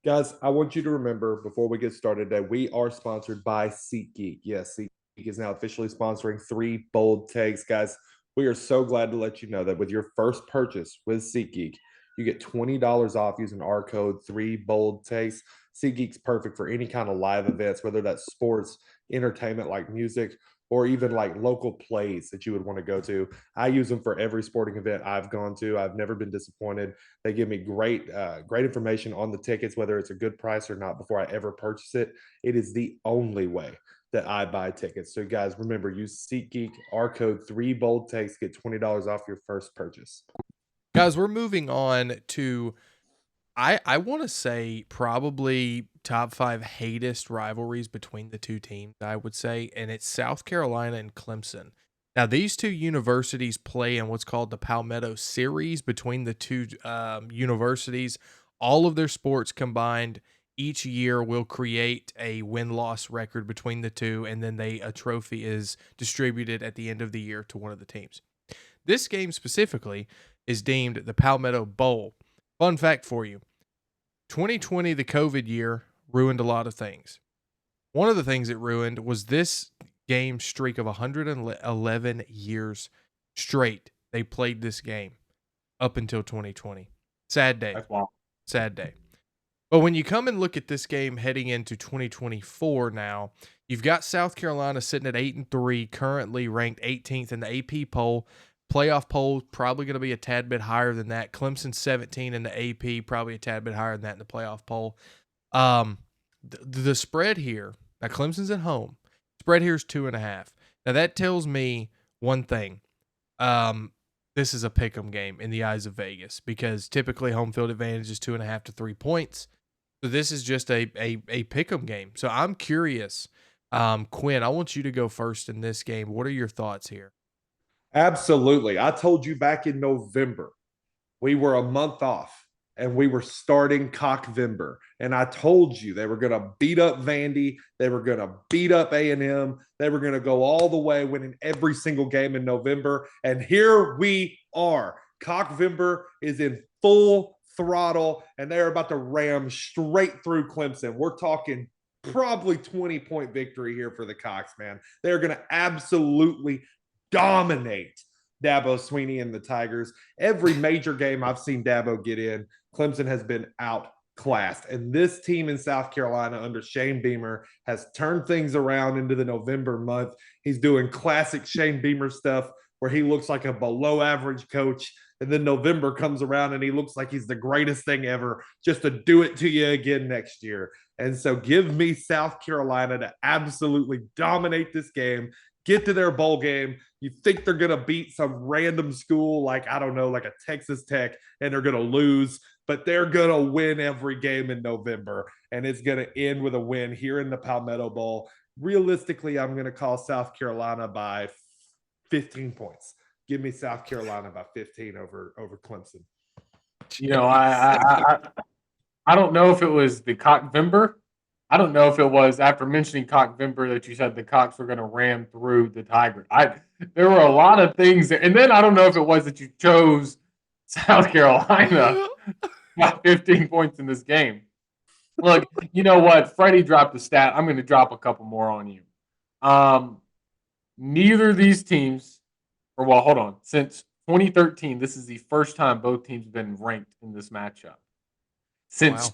Guys, I want you to remember before we get started that we are sponsored by SeatGeek. Yes, SeatGeek is now officially sponsoring Three Bold Takes. Guys, we are so glad to let you know that with your first purchase with SeatGeek, you get $20 off using our code Three Bold Takes. SeatGeek's perfect for any kind of live events, whether that's sports, entertainment like music, or even like local plays that you would want to go to. I use them for every sporting event I've gone to. I've never been disappointed. They give me great information on the tickets, whether it's a good price or not, before I ever purchase it. It is the only way that I buy tickets. So, guys, remember, use SeatGeek. Our code Three Bold Takes, get $20 off your first purchase. Guys, we're moving on to I want to say probably top 5 hatest rivalries between the two teams, I would say, and it's South Carolina and Clemson. Now, these two universities play in what's called the Palmetto Series between the two universities. All of their sports combined each year will create a win-loss record between the two, and then a trophy is distributed at the end of the year to one of the teams. This game specifically is deemed the Palmetto Bowl. Fun fact for you: 2020, the COVID year, ruined a lot of things. One of the things it ruined was this game streak of 111 years straight. They played this game up until 2020. Sad day. That's wild. Sad day. But when you come and look at this game heading into 2024 now, you've got South Carolina sitting at 8-3, currently ranked 18th in the AP poll. Playoff poll probably going to be a tad bit higher than that. Clemson 17 in the AP, probably a tad bit higher than that in the playoff poll. The spread here, now Clemson's at home. Spread here is 2.5. Now that tells me one thing. This is a pick'em game in the eyes of Vegas because typically home field advantage is 2.5 to 3 points. So this is just a pick'em game. So I'm curious, Quinn, I want you to go first in this game. What are your thoughts here? Absolutely. I told you back in November, we were a month off and we were starting Cockvember. And I told you they were going to beat up Vandy. They were going to beat up A&M. They were going to go all the way, winning every single game in November. And here we are. Cockvember is in full throttle, and they're about to ram straight through Clemson. We're talking probably 20-point victory here for the Cox, man. They're going to absolutely dominate Dabo Sweeney and the Tigers. Every major game I've seen Dabo get in, Clemson has been outclassed. And this team in South Carolina under Shane Beamer has turned things around into the November month. He's doing classic Shane Beamer stuff where he looks like a below average coach. And then November comes around and he looks like he's the greatest thing ever, just to do it to you again next year. And so give me South Carolina to absolutely dominate this game, get to their bowl game. You think they're going to beat some random school like, I don't know, like a Texas Tech, and they're going to lose, but they're going to win every game in November. And it's going to end with a win here in the Palmetto Bowl. Realistically, I'm going to call South Carolina by 15 points. Give me South Carolina by 15 over Clemson. You know, I don't know if it was the Cockvember. I don't know if it was after mentioning Cockvember that you said the Cox were going to ram through the Tigers. There were a lot of things there. And then I don't know if it was that you chose South Carolina by 15 points in this game. Look, you know what? Freddie dropped the stat. I'm going to drop a couple more on you. Neither of these teams, or well, hold on. Since 2013, this is the first time both teams have been ranked in this matchup. Since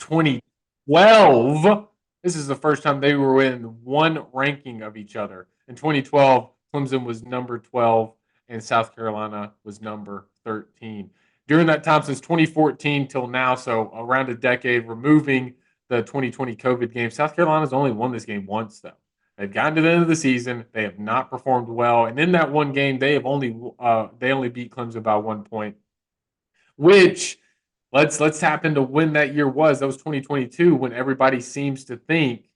Wow. 2012, this is the first time they were in one ranking of each other. In 2012, Clemson was number 12 and South Carolina was number 13. During that time, since 2014 till now, so around a decade, removing the 2020 COVID game, South Carolina's only won this game once, though. They've gotten to the end of the season. They have not performed well, and in that one game, they only beat Clemson by 1 point. Which let's tap into when that year was. That was 2022, when everybody seems to think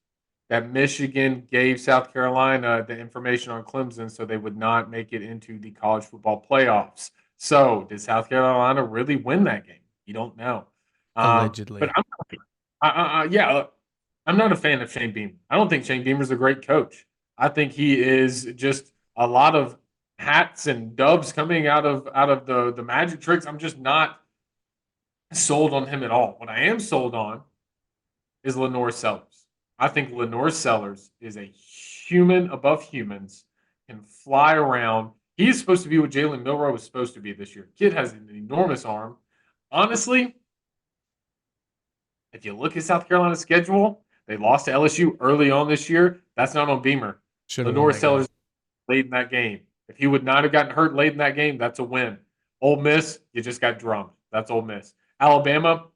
that Michigan gave South Carolina the information on Clemson so they would not make it into the college football playoffs. So did South Carolina really win that game? You don't know. But Allegedly. I'm not a fan of Shane Beamer. I don't think Shane Beamer's a great coach. I think he is just a lot of hats and dubs coming out of the magic tricks. I'm just not sold on him at all. What I am sold on is Lenore Sellers. I think Lenore Sellers is a human above humans, can fly around. He is supposed to be what Jalen Milroe was supposed to be this year. Kid has an enormous arm. Honestly, if you look at South Carolina's schedule, they lost to LSU early on this year. That's not on Beamer. Should have won Lenore that Sellers game. late in that game. If he would not have gotten hurt late in that game, that's a win. Ole Miss, you just got drummed. That's Ole Miss. Alabama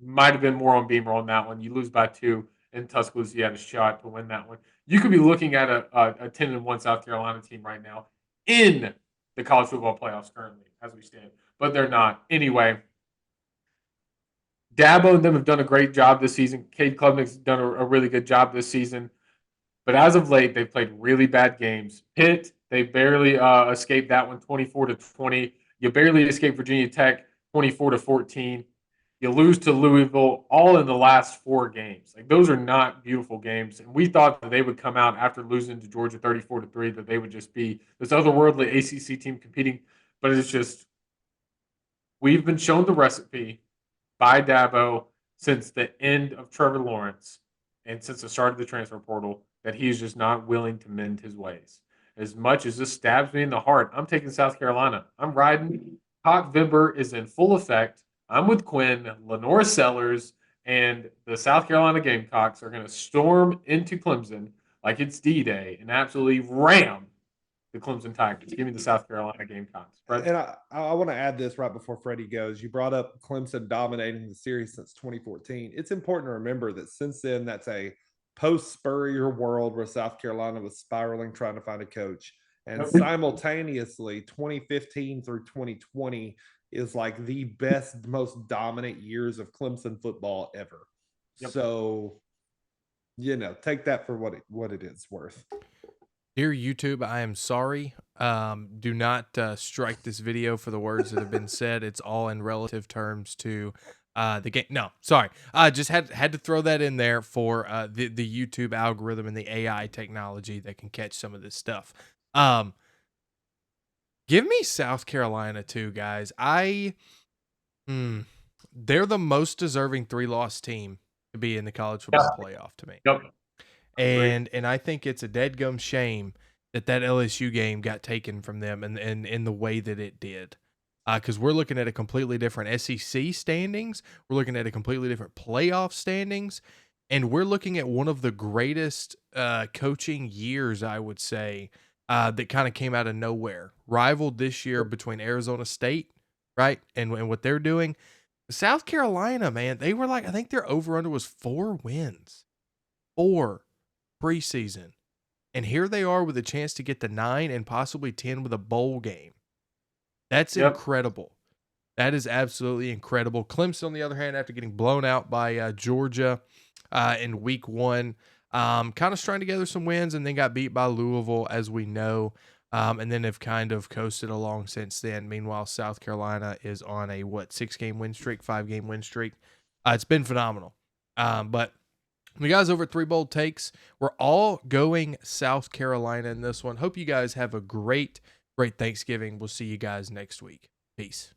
might have been more on Beamer on that one. You lose by 2, and Tuscaloosa, you had a shot to win that one. You could be looking at a 10-1 South Carolina team right now in the college football playoffs currently as we stand, but they're not. Anyway, Dabo and them have done a great job this season. Cade Klubnik's done a really good job this season. But as of late, they've played really bad games. Pitt, they barely escaped that one, 24-20. You barely escaped Virginia Tech, 24-14. You lose to Louisville, all in the last 4 games. Like, those are not beautiful games. And we thought that they would come out after losing to Georgia 34-3, that they would just be this otherworldly ACC team competing. But it's just, we've been shown the recipe by Dabo since the end of Trevor Lawrence and since the start of the transfer portal, that he's just not willing to mend his ways. As much as this stabs me in the heart, I'm taking South Carolina. I'm riding. Hawk Vimber is in full effect. I'm with Quinn, Lenore Sellers, and the South Carolina Gamecocks are going to storm into Clemson like it's D-Day and absolutely ram the Clemson Tigers. Give me the South Carolina Gamecocks. Fred? And I want to add this right before Freddie goes. You brought up Clemson dominating the series since 2014. It's important to remember that since then, that's a post-Spurrier world where South Carolina was spiraling, trying to find a coach. And simultaneously, 2015 through 2020 is like the best, most dominant years of Clemson football ever. Yep. So, take that for what it is worth. Dear YouTube, I am sorry. Do not strike this video for the words that have been said. It's all in relative terms to the game. No, sorry. Just had to throw that in there for the YouTube algorithm and the AI technology that can catch some of this stuff. Give me South Carolina too, guys. They're the most deserving 3-loss team to be in the college football playoff to me. Yep. And I think it's a deadgum shame that LSU game got taken from them and in the way that it did. Because we're looking at a completely different SEC standings. We're looking at a completely different playoff standings. And we're looking at one of the greatest coaching years, I would say, that kind of came out of nowhere. Rivaled this year between Arizona State, right? And what they're doing. South Carolina, man, they were like, I think their over-under was 4 wins. 4 preseason. And here they are with a chance to get to 9 and possibly 10 with a bowl game. That's incredible. That is absolutely incredible. Clemson, on the other hand, after getting blown out by Georgia in week 1, kind of strung together some wins and then got beat by Louisville, as we know, and then have kind of coasted along since then. Meanwhile, South Carolina is on a, 6-game win streak, 5-game win streak. It's been phenomenal. But the guys over at 3 Bold Takes, we're all going South Carolina in this one. Hope you guys have a great Thanksgiving. We'll see you guys next week. Peace.